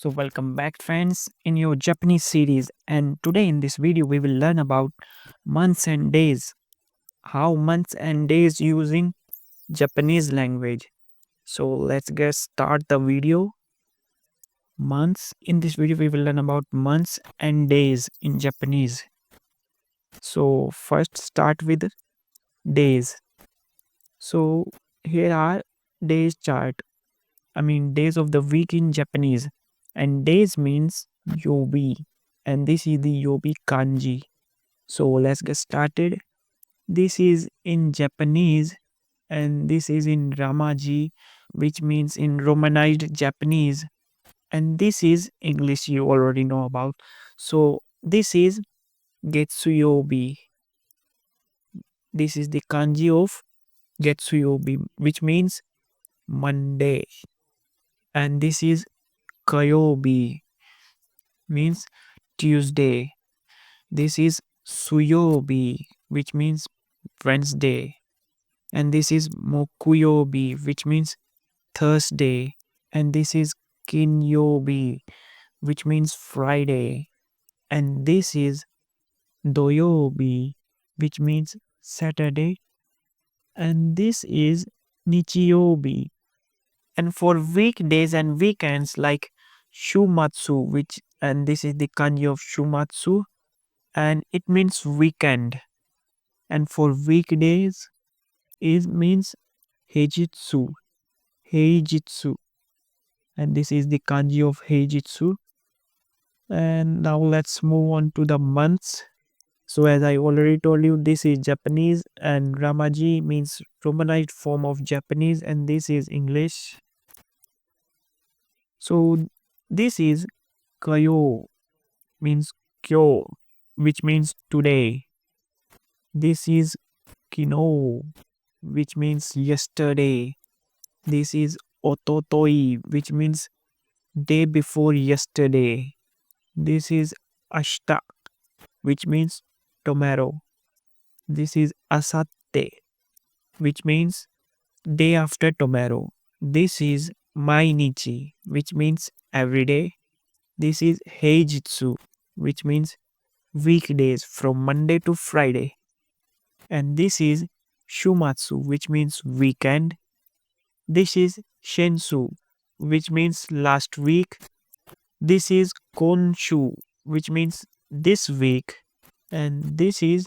So welcome back friends in your Japanese series, and today in this video we will learn about months and days. How months and days using Japanese language. So let's get start the video. Months. In this video we will learn about months and days in Japanese. So first start with days. So here are days chart. Days of the week in Japanese. And days means yobi. And this is the yobi kanji. So let's get started. This is in Japanese and this is in Ramaji, which means in Romanized Japanese. And this is English you already know about. So this is Getsuyobi. This is the kanji of Getsuyobi, which means Monday. And this is Kayobi, means Tuesday. This is Suyobi, which means Wednesday. And this is Mokuyobi, which means Thursday. And this is Kinyobi, which means Friday. And this is Doyobi, which means Saturday. And this is Nichiyobi. And for weekdays and weekends like Shumatsu, which and this is the kanji of Shumatsu, and it means weekend. And for weekdays it means Heijitsu. Heijitsu. And this is the kanji of Heijitsu. And now let's move on to the months. So as I already told you, this is Japanese and Ramaji means Romanized form of Japanese and this is English. So this is Kayo means Kyo, which means today. This is Kino, which means yesterday. This is Ototoi, which means day before yesterday. This is Ashita, which means tomorrow. This is Asatte, which means day after tomorrow. This is Mainichi, which means every day. This is Heijitsu, which means weekdays from Monday to Friday. And this is Shumatsu, which means weekend. This is Shensu, which means last week. This is Konshu, which means this week. And this is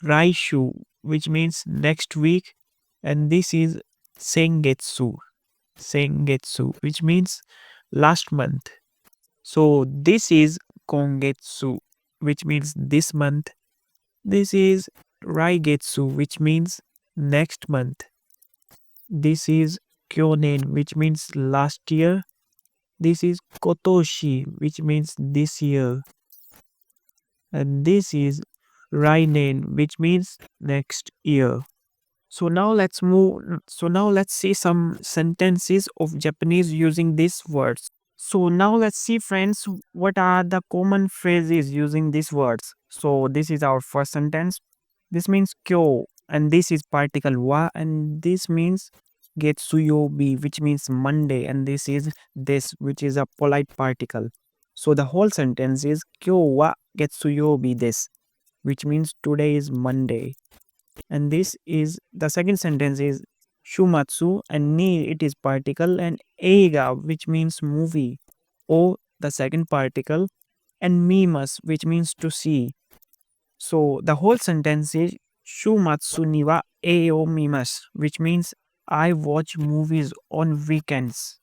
Raishu, which means next week. And this is Sengetsu, Sengetsu, which means last month. So this is Kongetsu, which means this month. This is Raigetsu, which means next month. This is Kyonen, which means last year. This is Kotoshi, which means this year. And this is Rainen, which means next year. So now let's see some sentences of Japanese using these words. So now let's see friends what are the common phrases using these words. So this is our first sentence. This means kyo and this is particle wa and this means getsuyobi, which means Monday, and this is this, which is a polite particle. So the whole sentence is kyo wa getsuyobi this, which means today is Monday. And this is the second sentence is shumatsu and ni, it is particle, and eiga, which means movie, o the second particle, and mimas, which means to see. So the whole sentence is shumatsu ni wa e o mimasu, which means I watch movies on weekends.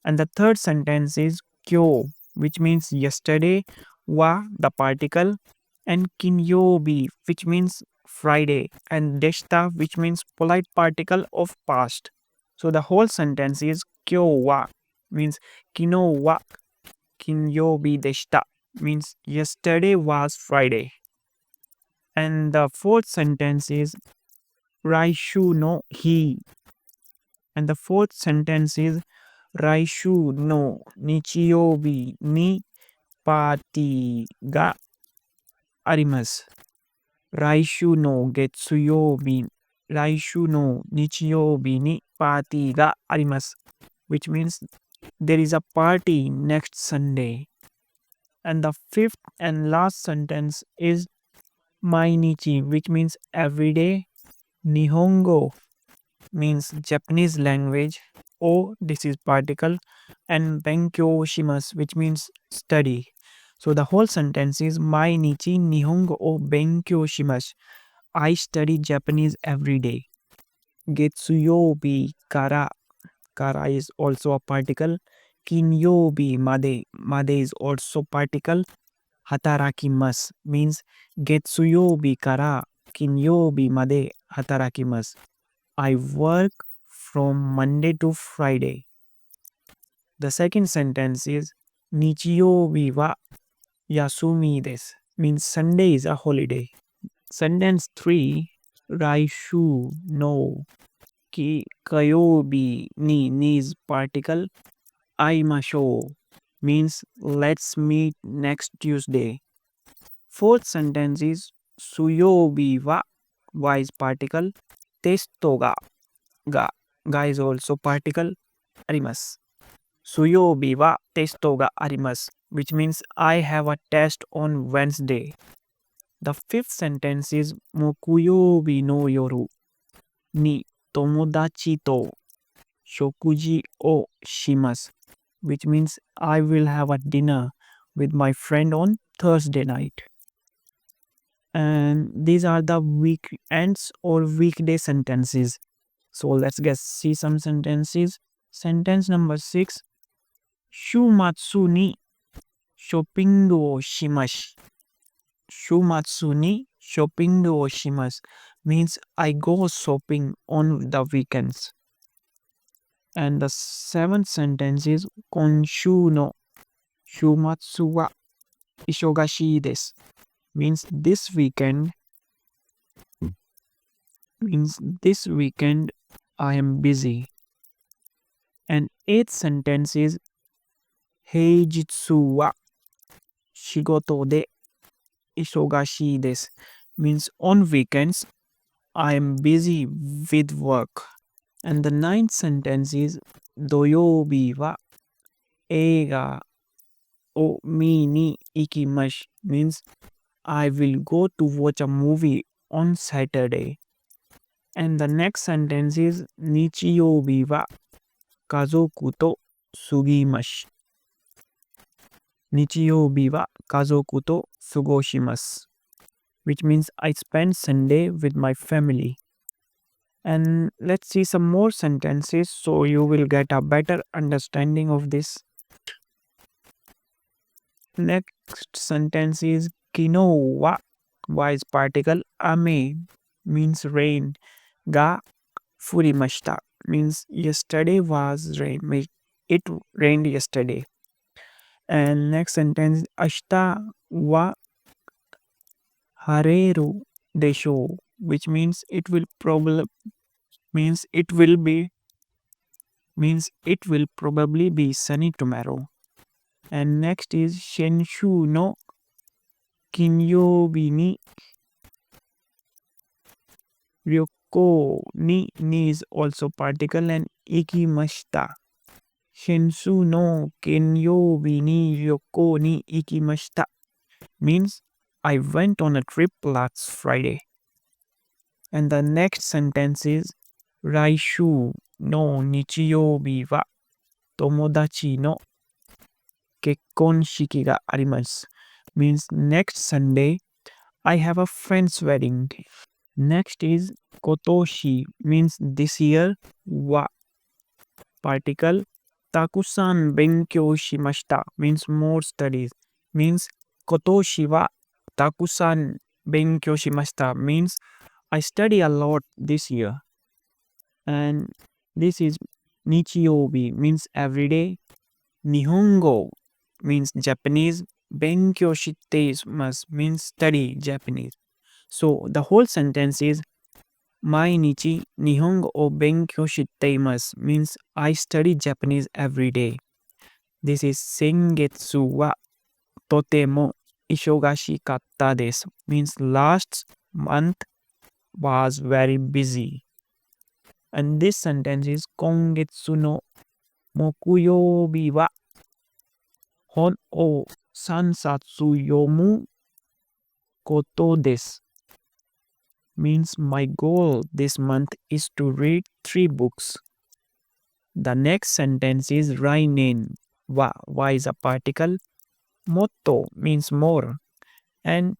And the third sentence is kyo, which means yesterday, wa the particle, and kinyobi, which means Friday, and deshita, which means polite particle of past. So the whole sentence is kyo wa means kino wa kinyobi deshita, means yesterday was Friday. And the fourth sentence is raishu no hi. And the fourth sentence is raishu no nichiyobi ni party ga arimasu. Raishu no getsuyobi, Raishu no nichiyobi ni party ga arimasu, which means there is a party next Sunday. And the fifth and last sentence is Mainichi, which means every day. Nihongo means Japanese language. O, this is particle. And Benkyo shimasu, which means study. So the whole sentence is Mainichi Nihongo o Benkyo shimasu. I study Japanese every day. Getsuyobi kara. Kara is also a particle. Kinyobi made. Made is also particle. Hatarakimasu means Getsuyobi kara Kinyobi made hatarakimasu. I work from Monday to Friday. The second sentence is Nichiyobi wa yasumi desu means Sunday is a holiday. Sentence 3 Raishu no ki kayobi ni is particle. Aimashou means let's meet next Tuesday. Fourth sentence is Suyobi wa is particle. Testo ga is also particle. Arimasu. Suyobi wa testo ga arimasu, which means I have a test on Wednesday. The fifth sentence is Mokuyobi no yoru ni tomodachi to shokuji o shimasu, which means I will have a dinner with my friend on Thursday night. And these are the weekends or weekday sentences. So let's see some sentences. Sentence number 6. Shumatsu ni shopping o shimasu. Shumatsu ni shopping o shimasu means I go shopping on the weekends. And the seventh sentence is Konshu no shumatsu wa ishogashi desu means this weekend I am busy. And eighth sentence is Heijitsu wa shigoto de ishogashi desu means on weekends I am busy with work. And the ninth sentence is Doyobi wa eiga o mi ni ikimasu means I will go to watch a movie on Saturday. And the next sentence is Nichiyobi wa kazoku to sugimasu. Nichiyobi wa kazoku to sugoshimasu, which means I spend Sunday with my family. And let's see some more sentences so you will get a better understanding of this. Next sentence is Kino wa is particle. Ame means rain. Ga furimashita means yesterday was rain. It rained yesterday. And next sentence Ashita wa hareru desho, which means it will probably be sunny tomorrow. And next is Shenshu no kinyobi ni ryoko ni is also particle and ikimashita. Shensu no kinyobi ni ryoko ni ikimashita means I went on a trip last Friday. And the next sentence is Raishu no nichiyobi wa tomodachi no kekkonshiki ga arimasu means next Sunday I have a friend's wedding. Next is kotoshi means this year wa particle. Takusan benkyou shimashita means more studies means kotoshi wa takusan benkyou shimashita means I study a lot this year. And this is Nichiyobi means every day. Nihongo means Japanese. Benkyou shiteimasu means study Japanese. So the whole sentence is Mainichi Nihongo o benkyou shiteimasu means I study Japanese every day. This is Sengetsu wa totemo ishogashikatta desu means last month was very busy. And this sentence is Kongetsu no Mokuyobi wa hon o sansatsu yomu koto desu. Means my goal this month is to read 3 books. The next sentence is rainen. Wa is a particle. Motto means more. And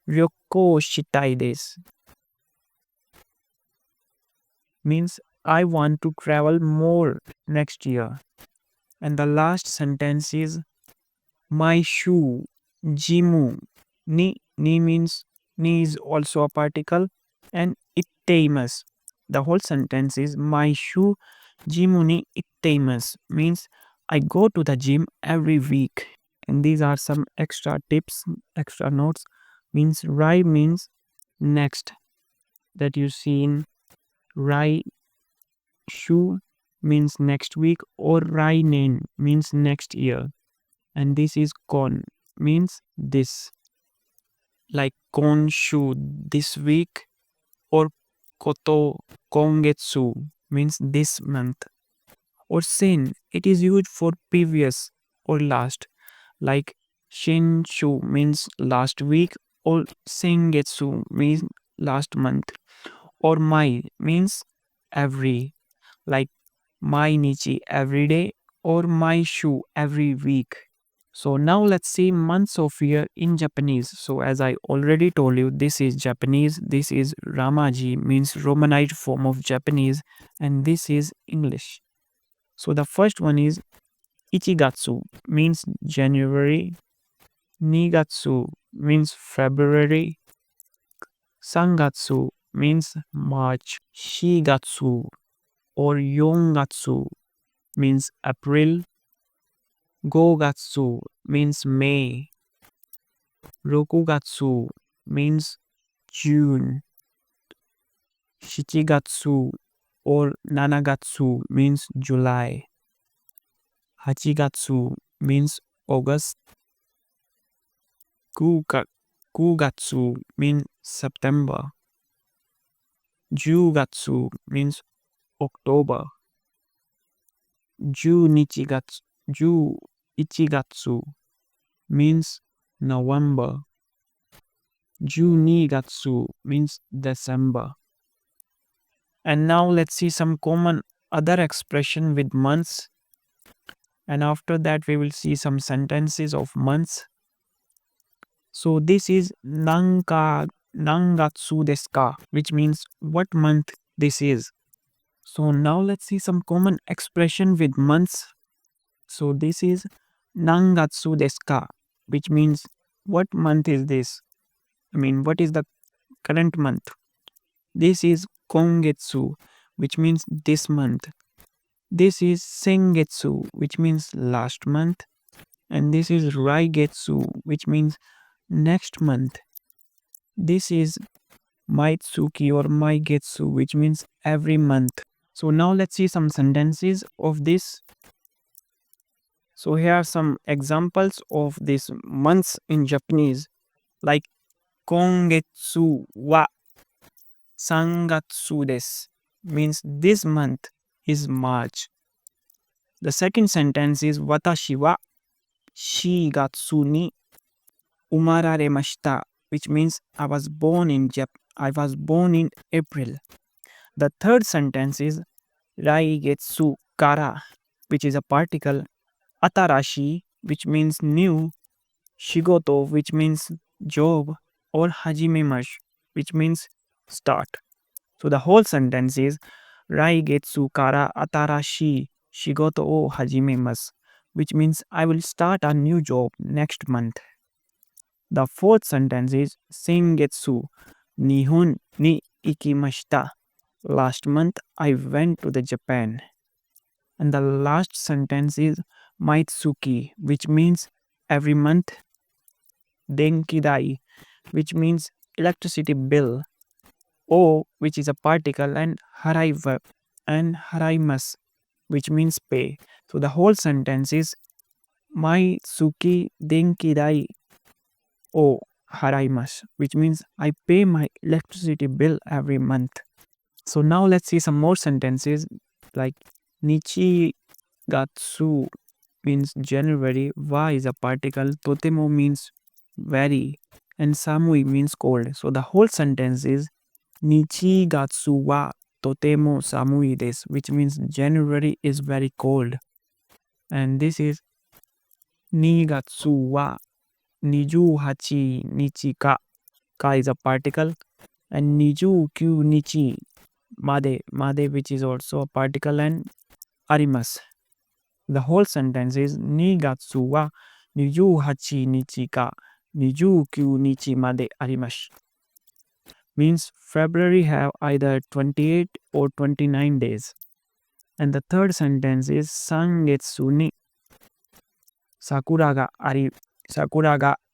ryoko shitai desu means I want to travel more next year. And the last sentence is my shoe, jimu. Ni means ni is also a particle and itteimasu. The whole sentence is my shoe, jimu ni itteimasu means I go to the gym every week. And these are some extra tips, extra notes. Means rai means next that you see in rai shu means next week or rai nen means next year. And this is kon means this like konshu this week or koto kongetsu means this month or sen it is used for previous or last like shinshu means last week or sengetsu means last month or mai means every like my nichi every day or my shu every week. So now let's see months of year in Japanese. So as I already told you, this is Japanese, this is Ramaji means Romanized form of Japanese and this is English. So the first one is Ichigatsu means January, Nigatsu means February, Sangatsu means March, Shigatsu or Yongatsu means April, Gogatsu means May, Rokugatsu means June, Shichigatsu or Nanagatsu means July, Hachigatsu means August, Kuga- Kugatsu means September, Jugatsu means October, Junichigatsu, Ju-ichigatsu means November, Junigatsu means December. And now let's see some common other expression with months. And after that we will see some sentences of months. So this is nangatsu desu ka, which means what month this is. So now let's see some common expression with months. So this is nangatsu desu ka, which means what month is this? I mean, what is the current month? This is kongetsu, which means this month. This is sengetsu, which means last month. And this is raigetsu, which means next month. This is maitsuki or maigetsu, which means every month. So now let's see some sentences of this. So here are some examples of these months in Japanese, like kongetsu wa sangatsu desu, means this month is March. The second sentence is watashi wa shigatsu ni umararemashita, which means I was born in April. The third sentence is raigetsu kara, which is a particle, atarashi, which means new, shigoto, which means job, or hajimemasu, which means start. So the whole sentence is raigetsu kara atarashi shigoto o hajimemasu, which means I will start a new job next month. The fourth sentence is sengetsu nihon ni ikimashita. Last month I went to the Japan. And the last sentence is maitsuki, which means every month. Denkidai, which means electricity bill. O, which is a particle, and harai verb, and haraimas, which means pay. So the whole sentence is maitsuki denkidai o haraimasu, which means I pay my electricity bill every month. So now let's see some more sentences like nichi gatsu means January, wa is a particle, totemo means very, and samui means cold. So the whole sentence is Nichi gatsu wa totemo samui desu, which means January is very cold. And this is ni gatsu wa 28 nichi ka. Ka is a particle, and 29 nichi made which is also a particle, and arimasu. The whole sentence is ni gatsu wa 28 nichi ka 29 nichi made arimasu. Means February have either 28 or 29 days. And the third sentence is sangetsu ni sakura ga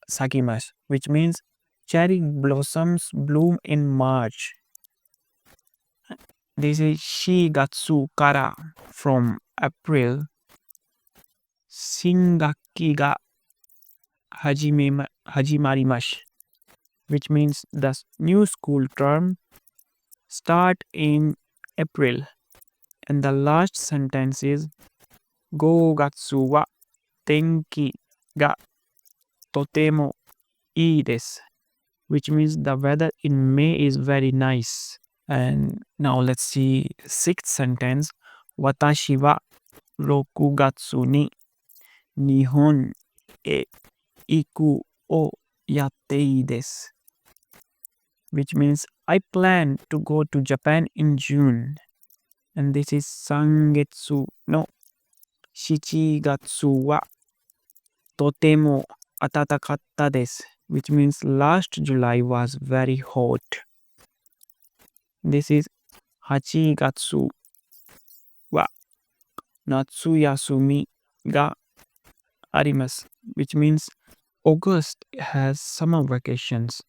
sakimasu, which means cherry blossoms bloom in March. This is shigatsu kara, from April. Shingaki ga hajimarimasu, which means the new school term start in April. And the last sentence is Gogatsu wa tenki ga totemo ii desu, which means the weather in May is very nice. And now let's see sixth sentence. Watashi wa rokugatsu ni Nihon e iku o yattei desu, which means I plan to go to Japan in June. And this is sangetsu no shichigatsu wa totemo atatakatta desu, which means last July was very hot. This is hachigatsu wa natsuyasumi ga arimasu, which means August has summer vacations.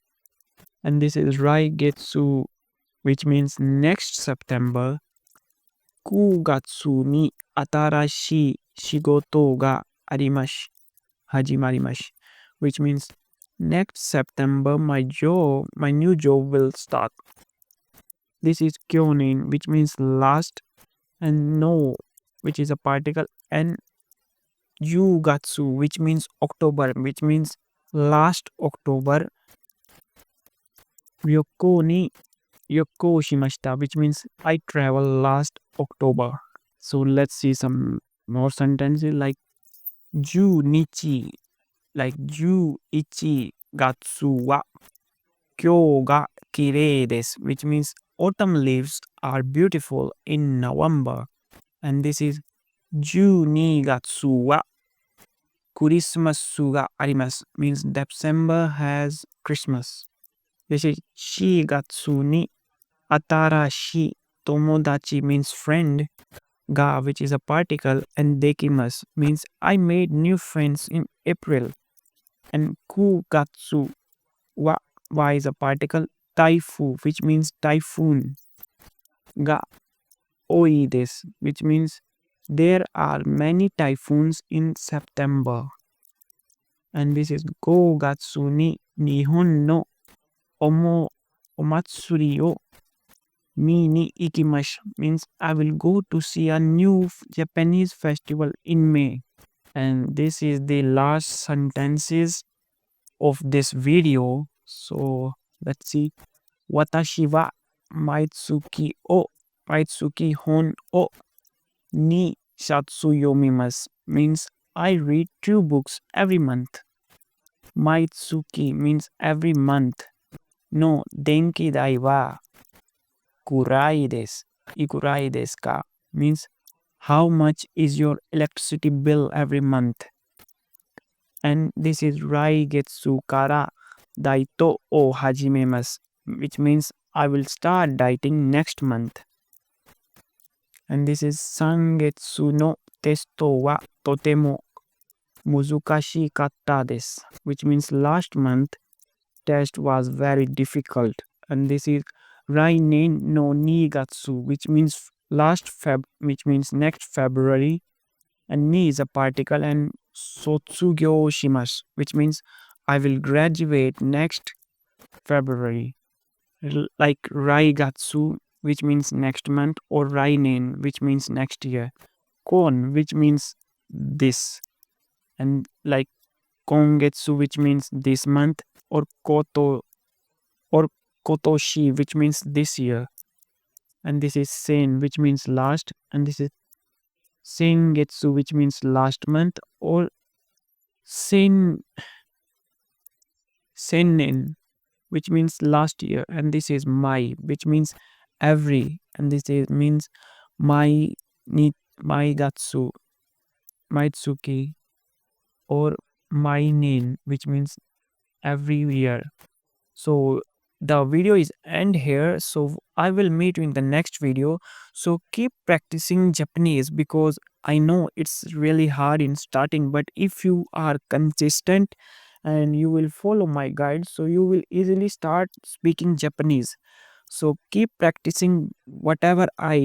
And this is raigetsu, which means next September. Kugatsu ni atarashii shigoto ga hajimarimasu, which means next September my new job will start. This is kyonin, which means last, and no, which is a particle, and yugatsu, which means October, which means last October. Ryoko ni yoko shimashita, which means I travel last October. So let's see some more sentences like ju nichi, like ju ichi gatsu wa kyou ga kirei desu, which means autumn leaves are beautiful in November. And this is ju ni gatsu wa Christmasu ga arimasu, means December has Christmas. This is shigatsu ni atarashii tomodachi, means friend. Ga, which is a particle, and dekimasu means I made new friends in April. And kugatsu wa is a particle, taifu, which means typhoon. Ga oi desu, which means there are many typhoons in September. And this is gogatsu ni Nihon no omatsuri o mi ni ikimasu, means I will go to see a new Japanese festival in May. And this is the last sentences of this video. So let's see. Watashi wa maitsuki hon o ni shatsu yomimasu, means I read 2 books every month. Maitsuki means every month. No denki dai wa ikurai desu ka, means how much is your electricity bill every month. And this is raigetsu kara daito o hajimemasu, which means I will start dieting next month. And this is sangetsu no testo wa totemo muzukashikatta desu, which means last month test was very difficult. And this is rainen no nigatsu, which means which means next February. And ni is a particle, and sotsugyo shimasu, which means I will graduate next February. Like raigatsu, which means next month, or rainen, which means next year. kon, which means this, and like kongetsu, which means this month, or koto or kotoshi, which means this year, and this is sen, which means last, and this is sengetsu, which means last month, or sen sennen, which means last year, and this is mai, which means every, and this is means mai ni maigatsu, maitsuki, or mainen, which means every year. So the video is end here. So I will meet you in the next video. So keep practicing Japanese, because I know it's really hard in starting, but if you are consistent and you will follow my guide, so you will easily start speaking Japanese. So keep practicing whatever I